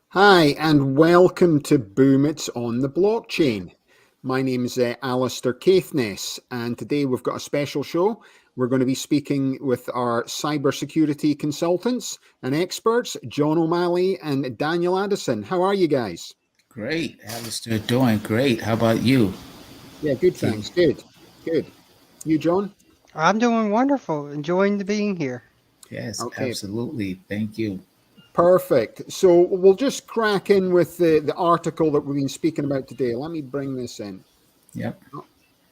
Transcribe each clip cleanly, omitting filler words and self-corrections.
Hi, and welcome to Boom It's on the Blockchain. My name is Alistair Caithness, and today we've got a special show. We're going to be speaking with our cybersecurity consultants and experts, John O'Malley and Daniel Addison. How are you guys? Great, Alistair, doing great. How about you? Yeah, good, thanks. Good, good. You, John? I'm doing wonderful, enjoying the being here. Yes, Okay, absolutely. Thank you. perfect. So we'll just crack in with the article that we've been speaking about today. Let me bring this in. Yep. Oh,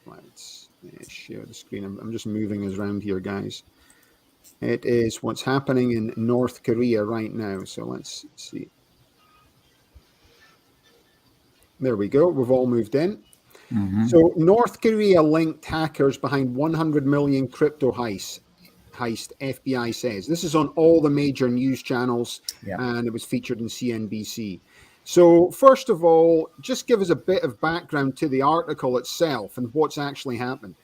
let's share the screen. I'm just moving us around here, guys. It is what's happening in North Korea right now. So let's see. There we go. We've all moved in. Mm-hmm. So North Korea linked hackers behind 100 million crypto heist, FBI says. This is on all the major news channels, Yep. and it was featured in CNBC. So first of all, just give us a bit of background to the article itself and what's actually happened.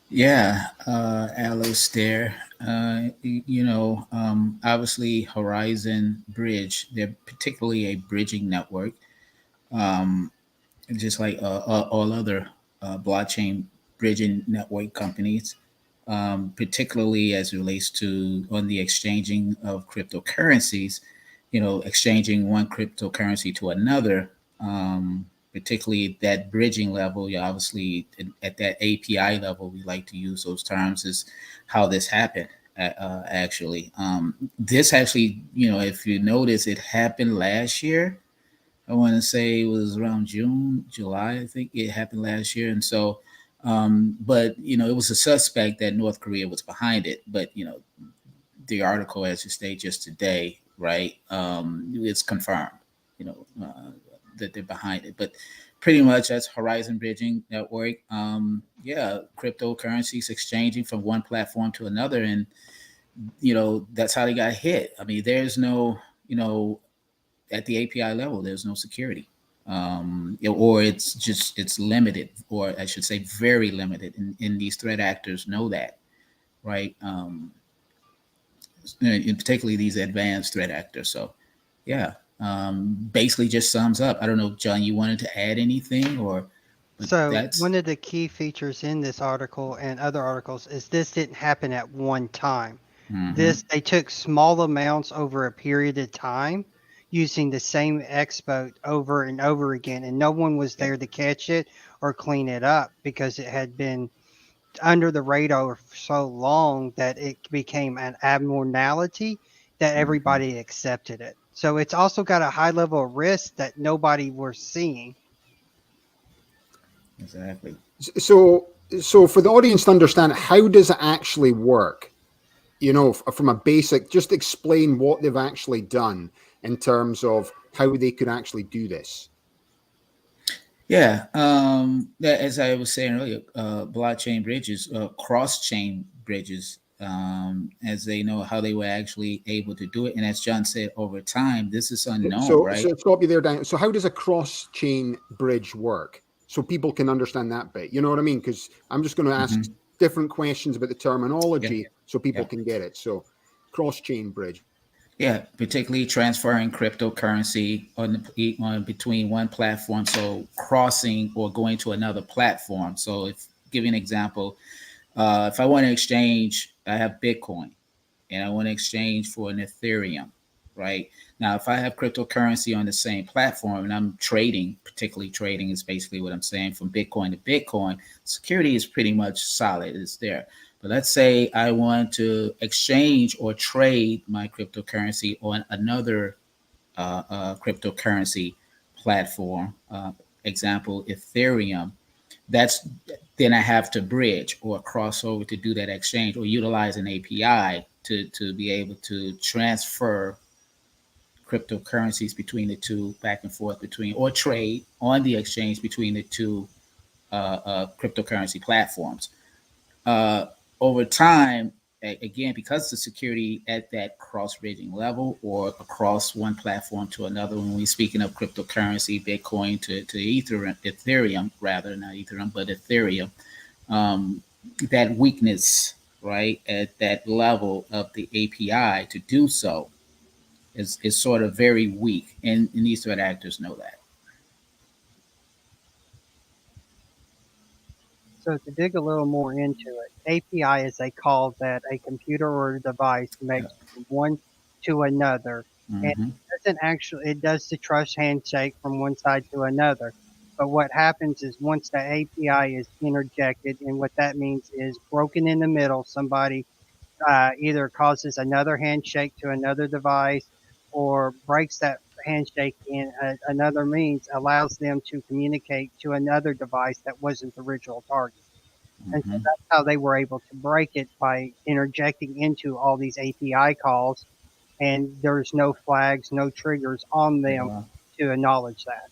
Yeah, Alistair. Obviously Horizon Bridge, they're particularly a bridging network, um, just like all other blockchain bridging network companies, particularly as it relates to on the exchanging of cryptocurrencies, exchanging one cryptocurrency to another, particularly that bridging level. You obviously at that API level, we like to use those terms as how this happened. Actually, this actually, if you notice, it happened last year. I want to say it was around June, July. I think it happened last year, and so, but it was a suspect that North Korea was behind it. But the article, as you state just today, right? It's confirmed, that they're behind it. But pretty much that's Horizon Bridging Network. Yeah, cryptocurrencies exchanging from one platform to another, and that's how they got hit. I mean, there's no, at the API level, there's no security. Or it's limited, or I should say very limited, and these threat actors know that, right? And particularly these advanced threat actors. So, yeah, basically just sums up. I don't know, John, you wanted to add anything, or but So, that's one of the key features in this article and other articles is this didn't happen at one time. mm-hmm, They took small amounts over a period of time using the same export over and over again, and no one was yeah, there to catch it or clean it up because it had been under the radar for so long that it became an abnormality that mm-hmm, everybody accepted it. So it's also got a high level of risk that nobody was seeing. exactly. So for the audience to understand, how does it actually work? From a basic, just explain what they've actually done in terms of how they could actually do this. Yeah, as I was saying earlier, blockchain bridges, cross-chain bridges, as they know how they were actually able to do it, and as John said, over time, this is unknown, So right? stop you there, Dan. So how does a cross-chain bridge work? So people can understand that bit. You know what I mean? Because I'm just going to ask Mm-hmm. different questions about the Yeah, terminology so people yeah. can get it. So cross-chain bridge. Yeah, particularly transferring cryptocurrency on between one platform, so crossing or going to another platform. So, if give you an example, if I want to exchange, I have Bitcoin, and I want to exchange for an Ethereum, right? Now, if I have cryptocurrency on the same platform and I'm trading, particularly trading is basically what I'm saying from Bitcoin to Bitcoin, security is pretty much solid. It's there. But let's say I want to exchange or trade my cryptocurrency on another cryptocurrency platform, example, Ethereum. That's then I have to bridge or cross over to do that exchange or utilize an API to be able to transfer cryptocurrencies between the two, back and forth between, or trade on the exchange between the two cryptocurrency platforms. Uh, Over time, again, because the security at that cross bridging level or across one platform to another, when we're speaking of cryptocurrency, Bitcoin to Ethereum rather, not Ethereum, but Ethereum, that weakness, right, at that level of the API to do so is sort of very weak, and these threat actors know that. So to dig a little more into it, API is a call that a computer or a device Yeah. makes from one to another. And Mm-hmm. it does the trust handshake from one side to another. But what happens is once the API is interjected, and what that means is broken in the middle, somebody either causes another handshake to another device or breaks that handshake in another means, allows them to communicate to another device that wasn't the original target. And so Mm-hmm. that's how they were able to break it, by interjecting into all these API calls, and there's no flags, no triggers on them Yeah. to acknowledge that.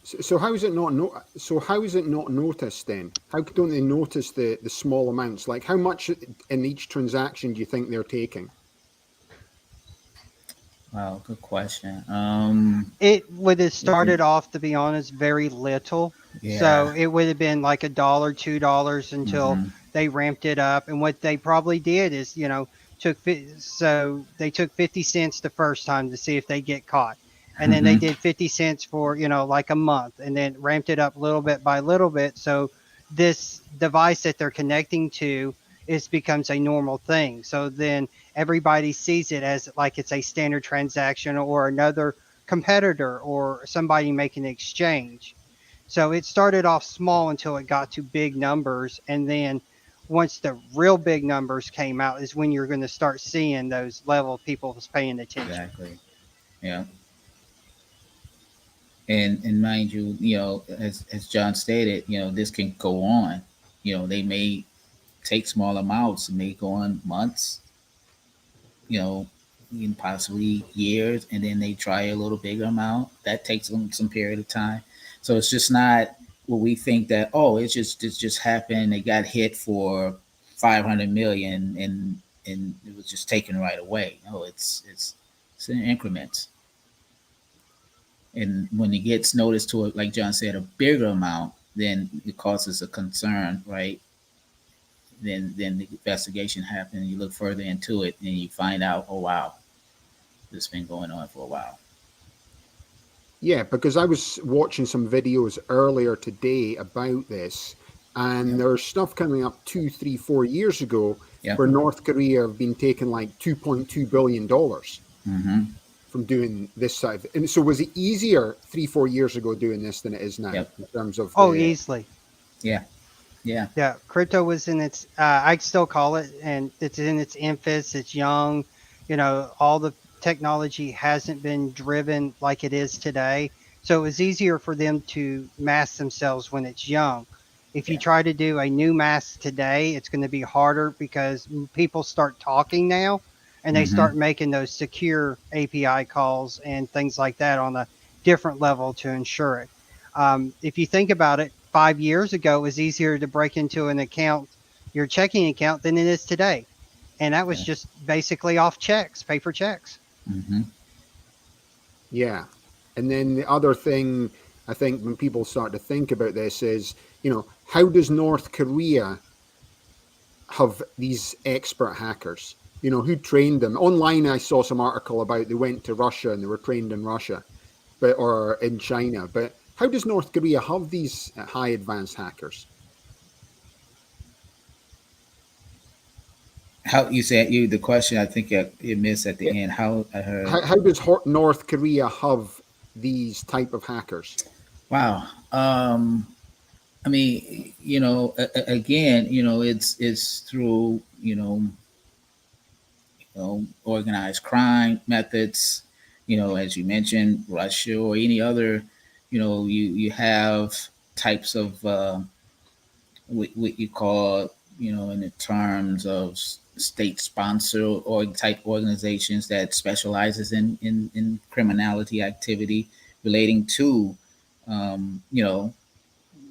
So how is it not so how is it not noticed then? How don't they notice the small amounts? Like how much in each transaction do you think they're taking? Wow, good question. It would have It can, started off, to be honest, very little. yeah. So it would have been like $1, $2 until Mm-hmm. they ramped it up. And what they probably did is, so they took 50 cents the first time to see if they get caught. And then they Mm-hmm. did 50 cents for, like a month, and then ramped it up little bit by little bit. So this device that they're connecting to is becomes a normal thing. So then everybody sees it as like it's a standard transaction or another competitor or somebody making an exchange. So it started off small until it got to big numbers. And then once the real big numbers came out is when you're going to start seeing those level of people was paying attention. Exactly. Yeah. And mind you, as John stated, this can go on. They may take small amounts, may go on months, you know, even possibly years, and then they try a little bigger amount. That takes them some period of time. So it's just not what we think that, oh, it's just happened. They got hit for 500 million and it was just taken right away. No, it's in increments. And when it gets noticed to it, like John said, a bigger amount, then it causes a concern, right? Then the investigation happens. You look further into it, and you find out, oh wow, this has been going on for a while. Yeah, because I was watching some videos earlier today about this, and Yep. there's stuff coming up 2, 3, 4 years ago Yep. where North Korea have been taking like $2.2 billion Mm-hmm. from doing this side. And so was it easier 3, 4 years ago doing this than it is now Yep. in terms of Oh, the easily. Yeah. Yeah. Yeah, crypto was in its, I still call it, and it's in its infants. It's young. All the technology hasn't been driven like it is today. So it was easier for them to mask themselves when it's young. If you Yeah. try to do a new mask today, it's going to be harder because people start talking now, and they Mm-hmm. start making those secure API calls and things like that on a different level to ensure it. If you think about it, 5 years ago, it was easier to break into an account, your checking account, than it is today. And that was Yeah. just basically off checks, paper checks. Mm-hmm. yeah. And then the other thing I think when people start to think about this is, how does North Korea have these expert hackers? Who trained them? Online, I saw some article about they went to Russia and they were trained in Russia, or in China. But how does North Korea have these high advanced hackers? How you said you the question? I think you missed at the It, end. How I heard. how does North Korea have these type of hackers? Wow. I mean, again, it's through organized crime methods. As you mentioned, Russia or any other. You have types of what you call, in the terms of state sponsor or type organizations that specializes in criminality activity relating to, you know,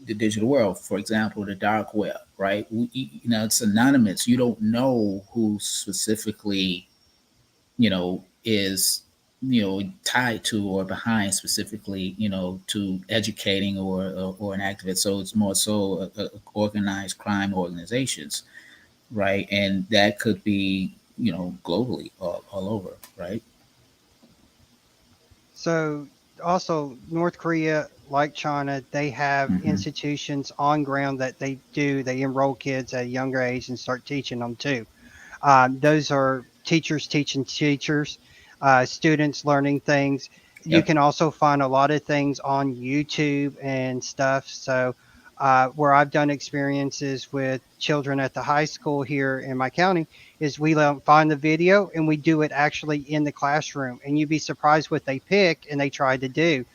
the digital world. For example, the dark web, right? It's anonymous. You don't know who specifically, is tied to or behind specifically, to educating or an activist. So it's more so organized crime organizations, right? And that could be, globally, all over, right? So also North Korea, like China, they have Hmm. institutions on ground that they enroll kids at a younger age and start teaching them too. Those are teachers teaching teachers, students learning things. You Yep. can also find a lot of things on YouTube and stuff. So, where I've done experiences with children at the high school here in my county, is we find the video and we do it actually in the classroom. And you'd be surprised what they pick and they try to do.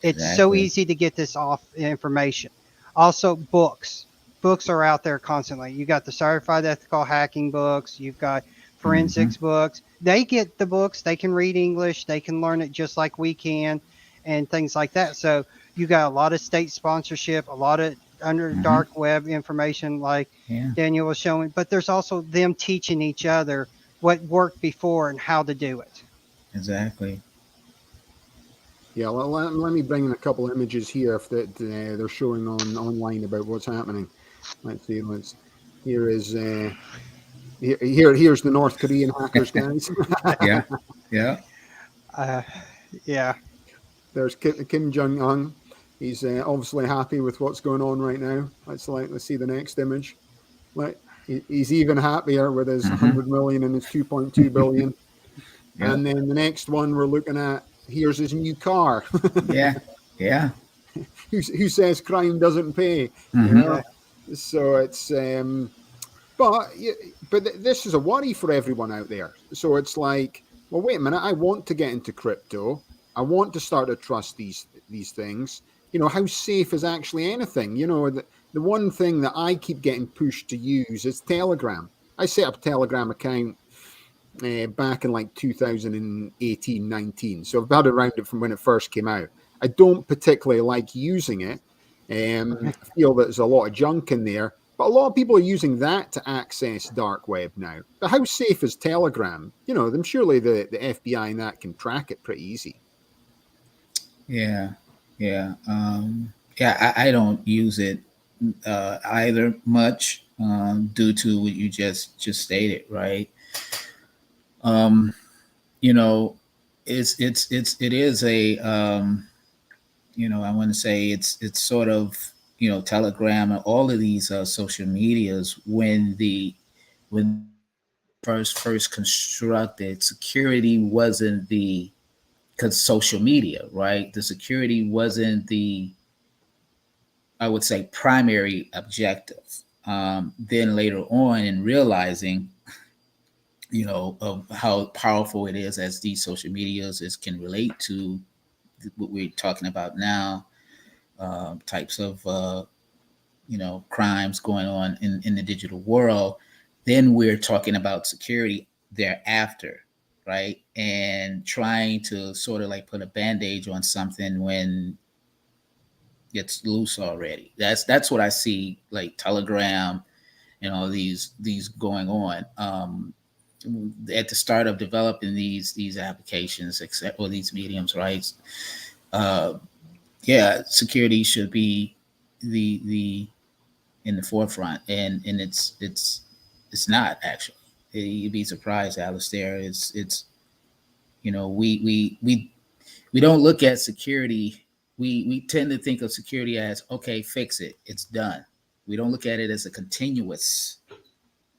It's so Exactly. easy to get this off information. Also, books. Books are out there constantly. You got the certified ethical hacking books. You've got Hmm. forensics books. They get the books. They can read English. They can learn it just like we can, and things like that. So you got a lot of state sponsorship, a lot of under Hmm. dark web information, like Yeah. Daniel was showing. But there's also them teaching each other what worked before and how to do it. Exactly. Yeah, let me bring in a couple of images here if that they're showing online about what's happening. Let's see. Here is here's the North Korean hackers, guys. Yeah. Yeah. Uh, yeah. There's Kim Jong Un. He's obviously happy with what's going on right now. Let's see the next image. Like he's even happier with his Hmm. 100 million and his 2.2 billion. Yep. And then the next one we're looking at, here's his new car. Yeah. Yeah. Who says crime doesn't pay? You Hmm. know, so it's but this is a worry for everyone out there. So it's like, well, wait a minute, I want to get into crypto. I want to start to trust these things. How safe is actually anything? The one thing that I keep getting pushed to use is Telegram. I set up a Telegram account back in like 2018, 19. So I've had around it from when it first came out. I don't particularly like using it. I feel that there's a lot of junk in there, but a lot of people are using that to access dark web now. But how safe is Telegram? Them surely the FBI and that can track it pretty easy. Yeah. Yeah. Yeah. I don't use it either much, due to what you just stated, right? Um, you know, it is a, I want to say it's sort of, Telegram and all of these social medias, when first constructed, security wasn't the, because social media, right? The security wasn't the, I would say, primary objective. Then later on, in realizing, of how powerful it is, as these social medias can relate to what we're talking about now, types of crimes going on in the digital world, then we're talking about security thereafter, right? And trying to sort of like put a bandage on something when it's loose already. That's what I see, like Telegram and all these going on. At the start of developing these applications, except or these mediums, right? Uh, yeah, security should be the in the forefront, and it's not actually. You'd be surprised, Alistair. It's we don't look at security. We tend to think of security as, okay, fix it, it's done. We don't look at it as a continuous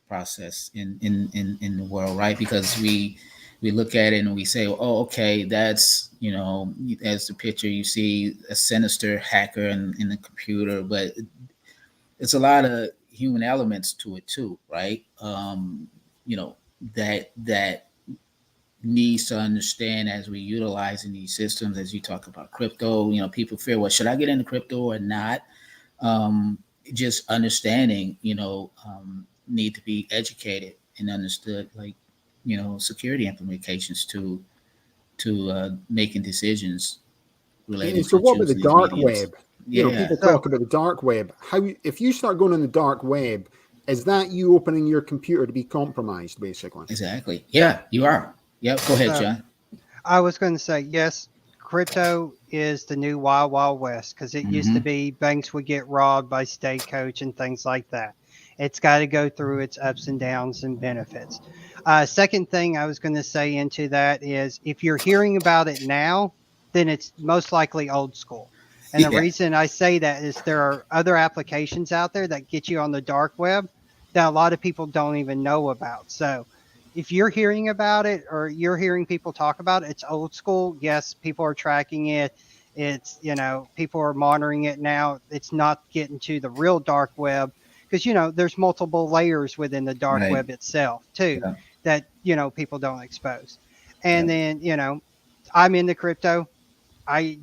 process in the world, right? Because we look at it and we say, oh, okay, that's, as the picture, you see a sinister hacker in the computer, but it's a lot of human elements to it too, right? You know that needs to understand as we utilizing these systems. As you talk about crypto, people fear, well, should I get into crypto or not? um, just understanding, need to be educated and understood, like, security implications to making decisions related And so to what about the choosing these dark mediums. web? Yeah. People So talk about the dark web. How if you start going on the dark web, is that you opening your computer to be compromised, basically? Exactly. Yeah, you are. Yep. Go ahead, so John. I was going to say, yes, crypto is the new wild, wild west because it used to Mm-hmm. be banks would get robbed by stagecoach and things like that. It's got to go through its ups and downs and benefits. Second thing I was going to say into that is if you're hearing about it now, then it's most likely old school. And the Yeah. reason I say that is there are other applications out there that get you on the dark web that a lot of people don't even know about. So, if you're hearing about it or you're hearing people talk about it, it's old school. Yes, people are tracking it. It's, people are monitoring it now. It's not getting to the real dark web because, there's multiple layers within the dark Right. web itself, too, Yeah. that, people don't expose. Yeah. And then, I'm into crypto. I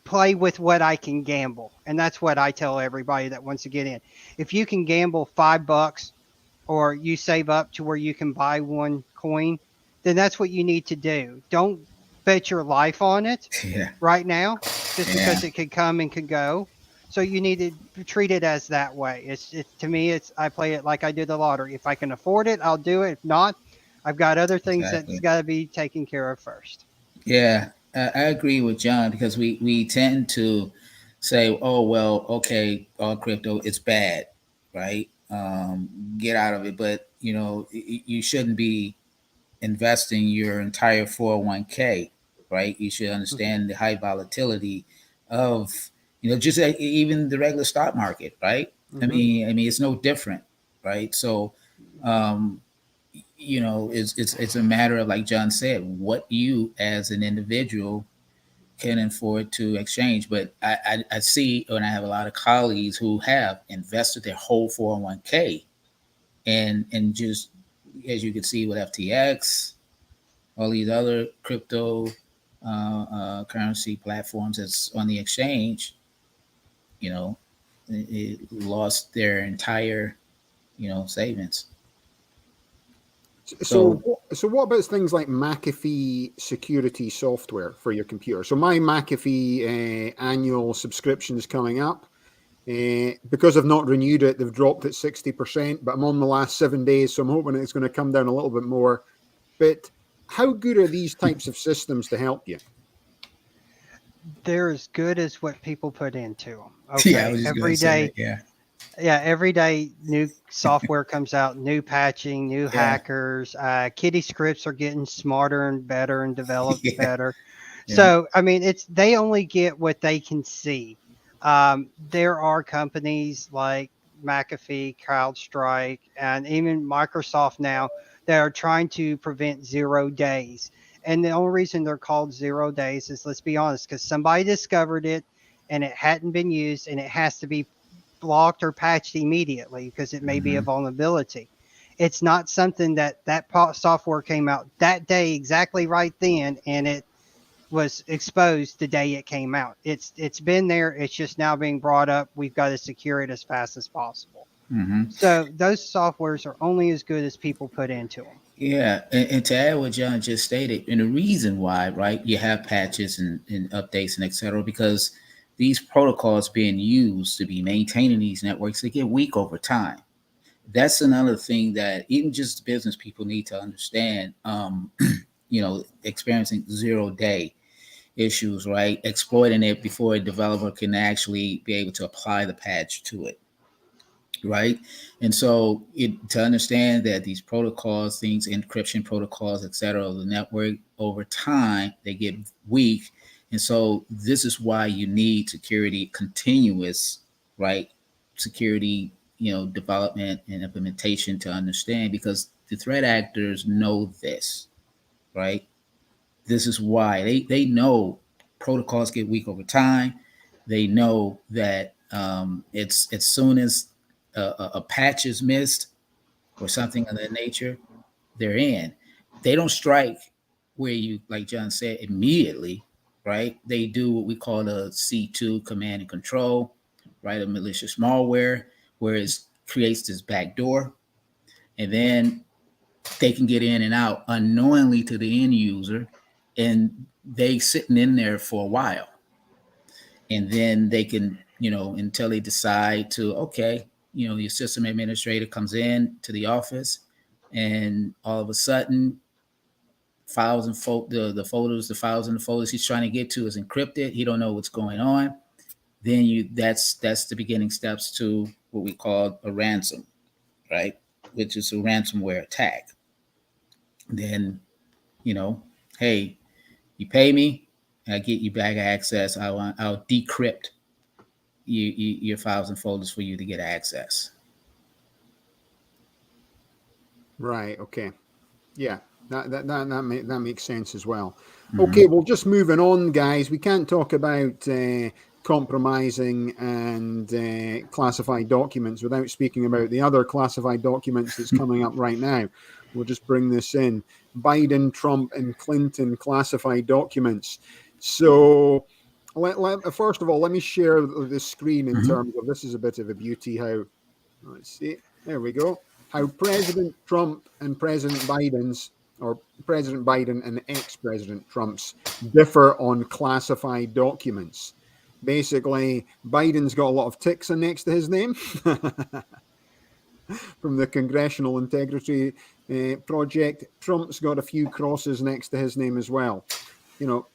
play with what I can gamble. And that's what I tell everybody that wants to get in. If you can gamble $5 or you save up to where you can buy one coin, then that's what you need to do. Don't bet your life on it Yeah. right now just Yeah. because it could come and could go. So you need to treat it as that way. It's to me, it's I play it like I do the lottery. If I can afford it, I'll do it. If not, I've got other things that's Exactly. got to be taken care of first. Yeah. I agree with John because we tend to say, oh well, okay, all crypto it's bad, right? Get out of it. But you shouldn't be investing your entire 401k, right? You should Mhm. understand the high volatility of, just even the regular stock market, right? Mhm. I mean, it's no different, right? So, um, it's a matter of, like John said, what you as an individual can afford to exchange. But I see, and I have a lot of colleagues who have invested their whole 401k and just, as you can see with FTX, all these other crypto currency platforms that's on the exchange, you know, it lost their entire, savings. So So what about things like McAfee security software for your computer? So my McAfee annual subscription is coming up. Because I've not renewed it, they've dropped it 60%, but I'm on the last 7 days, so I'm hoping it's going to come down a little bit more. But how good are these types of systems to help you? They're as good as what people put into them. yeah, I Okay. was just gonna Every say that. day, Yeah, yeah, every day new software comes out, new patching, new yeah, hackers. Kitty scripts are getting smarter and better and developed yeah, better. yeah, So I mean, it's they only get what they can see. There are companies like McAfee, CrowdStrike, and even Microsoft now that are trying to prevent 0 days. And the only reason they're called 0 days is, let's be honest, because somebody discovered it and it hadn't been used and it has to be blocked or patched immediately because it may be a hmm vulnerability. It's not something that software came out that day exactly right then and it was exposed the day it came out. It's been there. It's just now being brought up. We've got to secure it as fast as possible. hmm So those softwares are only as good as people put into them. yeah. And to add what John just stated, and the reason why, right, you have patches and updates and etc., because these protocols being used to be maintaining these networks, they get weak over time. That's another thing that even just business people need to understand. Experiencing 0 day issues, right? Exploiting it before a developer can actually be able to apply the patch to it, right? And so, to understand that these protocols, things, encryption protocols, etc., the network over time they get weak, and so this is why you need security continuous, right? Security, development and implementation to understand because the threat actors know this, right? This is why they know protocols get weak over time. They know that it's as soon as a patch is missed or something of that nature, they're in. They don't strike where you, like John said, immediately, right? They do what we call a C2 command and control, right? A malicious malware, where it creates this backdoor, and then they can get in and out unknowingly to the end user, and they sitting in there for a while, and then they can, until they decide to, okay, your system administrator comes in to the office, and all of a sudden files and the folders, the files and the folders he's trying to get to is encrypted. He don't know what's going on. Then that's the beginning steps to what we call a ransom, right? Which is a ransomware attack. Then, hey, you pay me, I get you back access. I'll decrypt your files and folders for you to get access. Right. Okay. Yeah. That makes sense as well. Mm-hmm. Okay. Well, just moving on, guys. We can't talk about compromising and classified documents without speaking about the other classified documents that's coming up right now. We'll just bring this in. Biden, Trump, and Clinton classified documents. So, first of all, let me share the screen in terms of, this is a bit of a beauty, how, let's see, there we go, how President Trump and President Biden and ex-President Trump's differ on classified documents. Basically, Biden's got a lot of ticks next to his name from the Congressional Integrity Project. Trump's got a few crosses next to his name as well.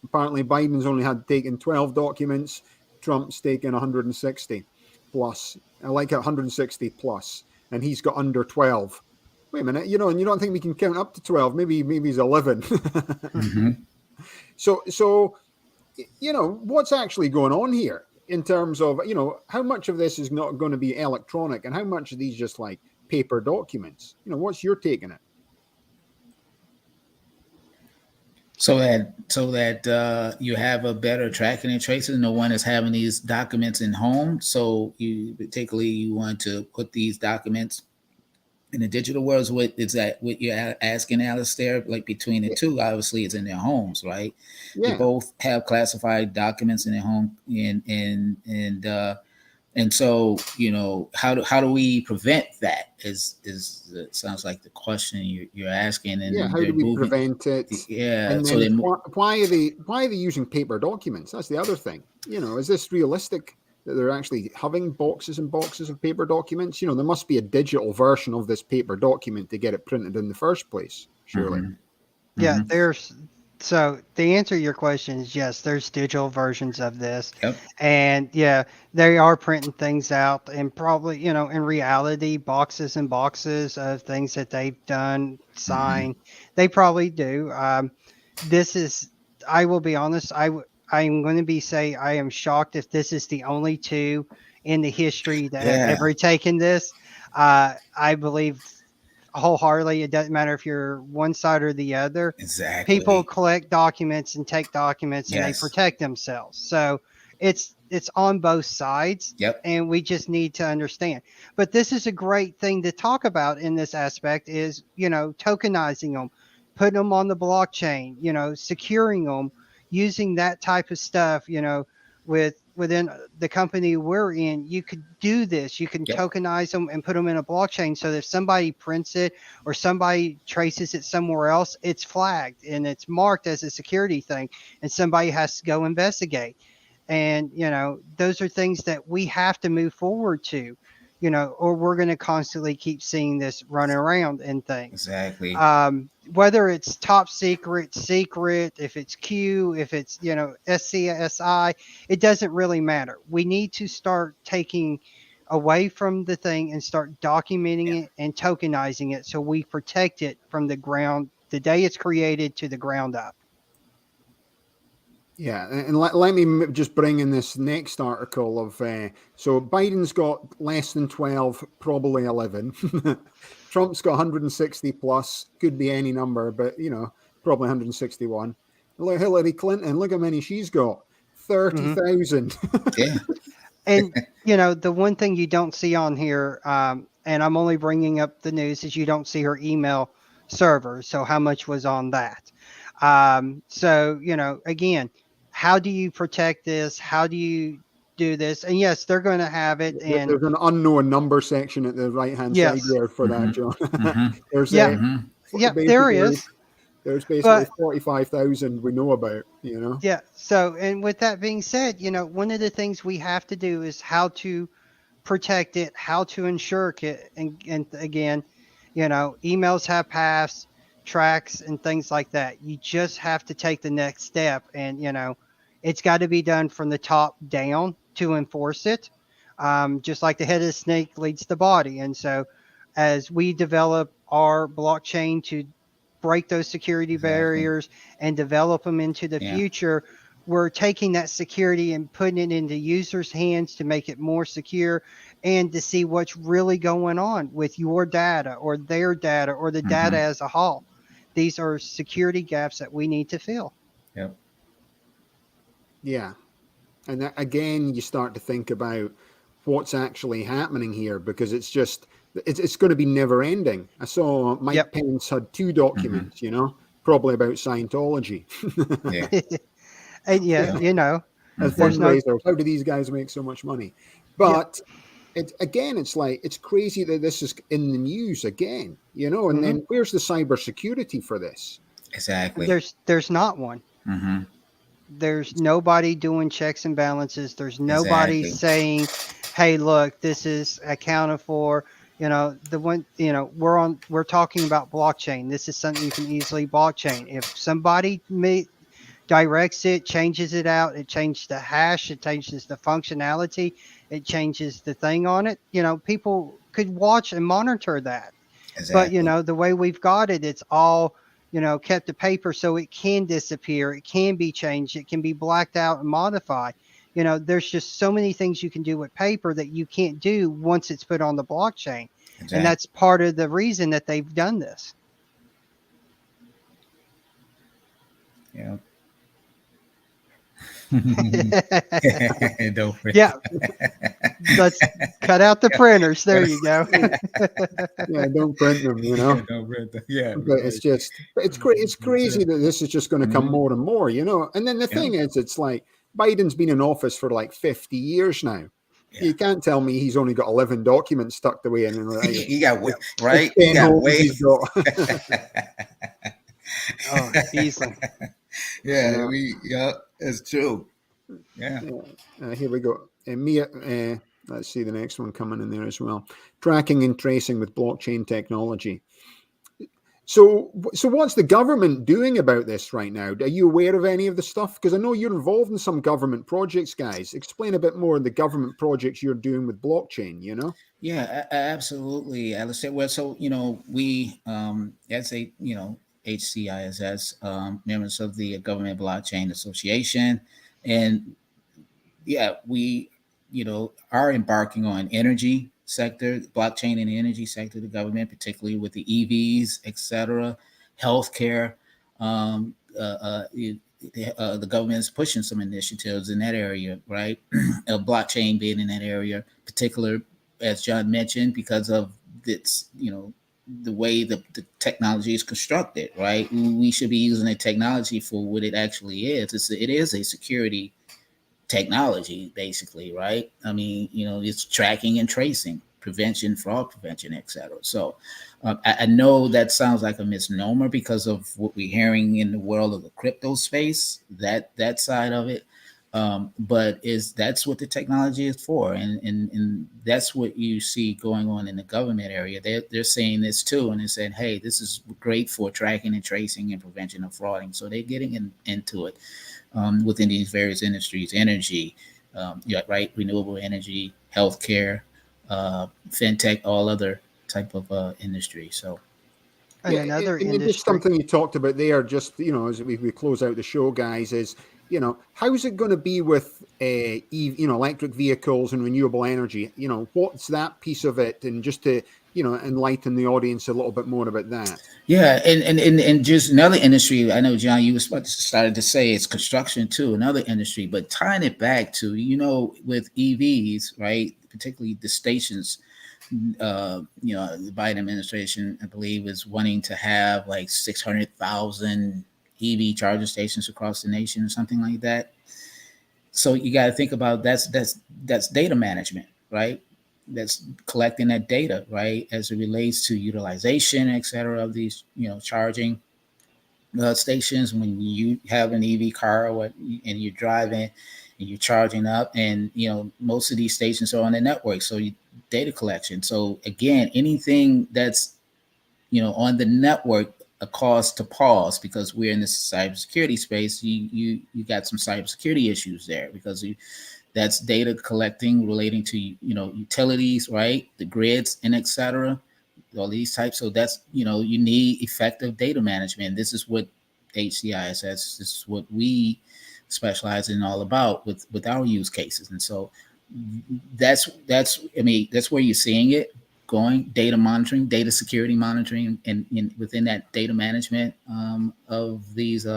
Apparently Biden's only had taken 12 documents. Trump's taken 160 plus. I like 160 plus, and he's got under 12. Wait a minute, and you don't think we can count up to 12? Maybe he's 11. Mm-hmm. So, what's actually going on here in terms of, how much of this is not going to be electronic and how much of these just like paper documents? What's your take on it? So that you have a better tracking and tracing. No one is having these documents in home. So you want to put these documents in the digital world. Is that what you're asking, Alistair? Like between the two, obviously it's in their homes, right? Yeah. They both have classified documents in their home, and so how do we prevent that? Is sounds like the question you're asking? And how do we prevent it? Yeah. And so then why are they using paper documents? That's the other thing. Is this realistic that they're actually having boxes and boxes of paper documents? There must be a digital version of this paper document to get it printed in the first place, surely. Mm-hmm. Yeah, so the answer to your question is yes, there's digital versions of this. Yep. And yeah, they are printing things out, and probably, in reality, boxes and boxes of things that they've done, signed, they probably do. I will be honest, I'm going to say I am shocked if this is the only two in the history that have ever taken this. I believe wholeheartedly, it doesn't matter if you're one side or the other. Exactly. People collect documents and take documents, and they protect themselves. So it's on both sides. Yep. And we just need to understand. But this is a great thing to talk about in this aspect is, tokenizing them, putting them on the blockchain, securing them, using that type of stuff, within the company we're in. You could do this. You can tokenize them and put them in a blockchain, so that if somebody prints it or somebody traces it somewhere else, it's flagged and it's marked as a security thing, and somebody has to go investigate. And, those are things that we have to move forward to, or we're going to constantly keep seeing this running around and things. Exactly. Whether it's top secret, if it's Q, if it's, SCSI, it doesn't really matter. We need to start taking away from the thing and start documenting it and tokenizing it, so we protect it from the ground, the day it's created, to the ground up. Yeah, and let me just bring in this next article of, so Biden's got less than 12, probably 11. Trump's got 160 plus, could be any number, but, probably 161. Look, Hillary Clinton, look how many she's got, 30,000. Yeah. And, the one thing you don't see on here, and I'm only bringing up the news, is you don't see her email server. So how much was on that? So, again, how do you protect this? How do you do this? And yes, they're going to have it. And there's an unknown number section at the right-hand side there for that, John. There's there is. There's basically 45,000 we know about, Yeah. So, and with that being said, one of the things we have to do is how to protect it, how to ensure it. And again, emails have passed. tracks and things like that. You just have to take the next step, and it's got to be done from the top down to enforce it. Just like the head of the snake leads the body, and so as we develop our blockchain to break those security Exactly. barriers and develop them into the Yeah. future, we're taking that security and putting it into users' hands to make it more secure and to see what's really going on with your data or their data or the data Mm-hmm. as a whole. These are security gaps that we need to fill. Yep. Yeah. And again, you start to think about what's actually happening here, because it's going to be never ending. I saw Mike Yep. Pence had 2 Mm-hmm. documents, probably about Scientology. Yeah. And yeah, Yeah. As there's no, fundraisers, how do these guys make so much money? yep. But it's like, it's crazy that this is in the news again, and hmm then where's the cybersecurity for this? Exactly. there's not one. Mm-hmm. There's nobody doing checks and balances. There's nobody Exactly. saying, "Hey, look, this is accounted for." The one, we're talking about blockchain. This is something you can easily blockchain. If somebody directs it, changes it out, it changes the hash, it changes the functionality, it changes the thing on it. People could watch and monitor that. But Exactly. the way we've got it, it's all kept to paper, so it can disappear, it can be changed, it can be blacked out and modified. There's just so many things you can do with paper that you can't do once it's put on the blockchain, and Exactly. that's part of the reason that they've done this. Yeah. Don't forget. Yeah, let's cut out the printers. There you go. Yeah, don't print them, Yeah, don't forget. Yeah. But Right. it's crazy that this is just going to come Mm-hmm. more and more, And then the Yeah. thing is, it's like Biden's been in office for like 50 years now. Yeah. You can't tell me he's only got 11 documents tucked away in, and like, He got way, it's right. He 10 got homes way. he's got. Oh, easily. Yeah. Yeah. It's true. Yeah. Here we go. Mia, let's see the next one coming in there as well. Tracking and tracing with blockchain technology. So what's the government doing about this right now? Are you aware of any of the stuff? Because I know you're involved in some government projects, guys. Explain a bit more of the government projects you're doing with blockchain, Yeah. Absolutely, Alistair. Well, so we as a HCISS, members of the Government Blockchain Association, and yeah, we are embarking on energy sector, blockchain in the energy sector, the government, particularly with the EVs, etc., healthcare. The government is pushing some initiatives in that area, right? Blockchain being in that area, particular, as John mentioned, because of its, the way the technology is constructed, right? We should be using the technology for what it actually is. It is a security technology, basically, right? I mean, it's tracking and tracing, prevention, fraud prevention, etc. So I know that sounds like a misnomer because of what we're hearing in the world of the crypto space, that side of it. But that's what the technology is for, and that's what you see going on in the government area. They're saying this too, and they're saying, hey, this is great for tracking and tracing and prevention of frauding. So they're getting into it within these various industries, energy, right, renewable energy, healthcare, fintech, all other type of industry. So And Yeah, another and then just industry. something you talked about there, just as we close out the show, guys, is how is it going to be with electric vehicles and renewable energy? What's that piece of it, and just to enlighten the audience a little bit more about that. yeah, and just another industry. I know, John, you started to say it's construction too, another industry, but tying it back to with EVs, right? Particularly the stations. The Biden administration, I believe, is wanting to have like 600,000 EV charging stations across the nation or something like that. So you got to think about that's data management, right? That's collecting that data, right, as it relates to utilization, et cetera, of these charging stations. When you have an EV car and you're driving and you're charging up, and most of these stations are on the network, so data collection. So again, anything that's on the network a cause to pause because we're in this cybersecurity space. You got some cybersecurity issues there because that's data collecting relating to utilities, right? The grids and etc. All these types. So that's you need effective data management. This is what HCISS. This is what we specialize in all about with our use cases. And so that's where you're seeing it going. Data monitoring, data security monitoring, and within that data management of these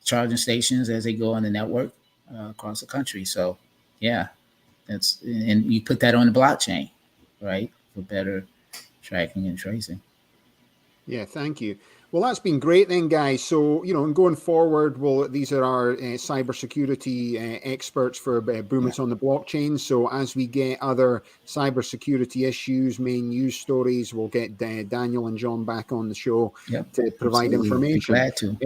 charging stations as they go on the network across the country. So yeah, and you put that on the blockchain, right, for better tracking and tracing. Yeah, thank you. Well, that's been great then, guys. So, and going forward, these are our cybersecurity experts for Boomits on the Blockchain. So as we get other cybersecurity issues, main news stories, we'll get Daniel and John back on the show to provide information. Glad to.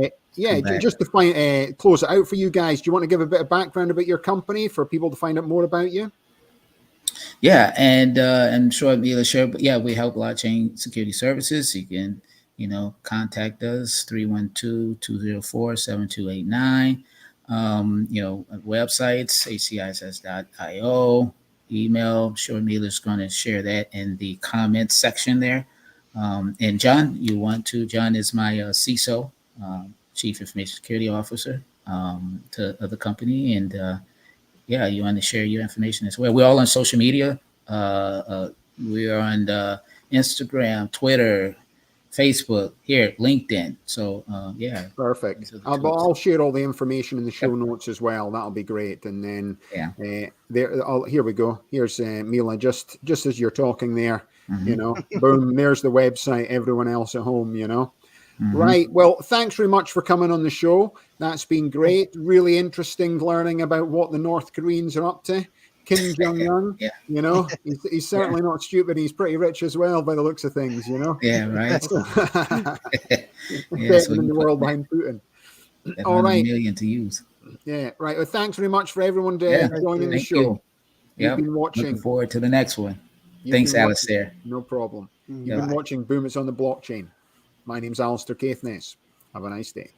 Just to close it out for you guys, do you want to give a bit of background about your company for people to find out more about you? Yeah, and I'm sure Mila shared, but yeah, we help blockchain security services. You can, contact us 312-204-7289. Websites, hciss.io, email. I'm sure Mila's going to share that in the comments section there. And John, John is my CISO, Chief Information Security Officer of the company. And you want to share your information as well. We're all on social media. We are on Instagram, Twitter, Facebook, LinkedIn. So perfect. I'll share all the information in the show notes as well. That'll be great. And then here we go. Here's Mila. Just as you're talking there, boom. There's the website. Everyone else at home, Right. Well, thanks very much for coming on the show. That's been great. Really interesting learning about what the North Koreans are up to. Kim Jong-un, he's certainly not stupid. He's pretty rich as well by the looks of things, Yeah, right. Betting in the world behind Putin. All right. $1 million to use. Yeah, right. Well, thanks very much for everyone joining the show. You've been watching. Looking forward to the next one. Thanks, Alistair. No problem. You've been watching Boomits on the Blockchain. My name's Alistair Caithness. Have a nice day.